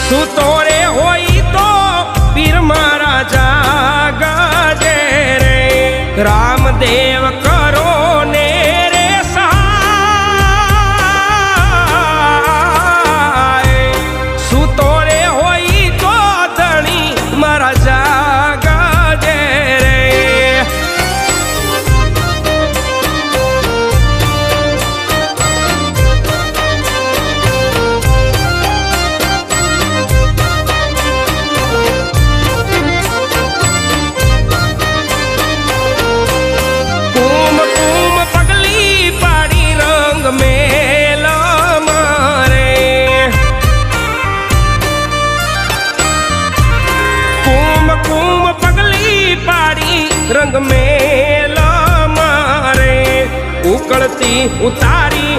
તું તોરે હોય તો પીર મારા જાગજે રે રામદેવ કરો ને રે સહાય શું તોરે હોય તો ધણી મારા જાગજે રે रंग मेला मारे उकड़ती उतारी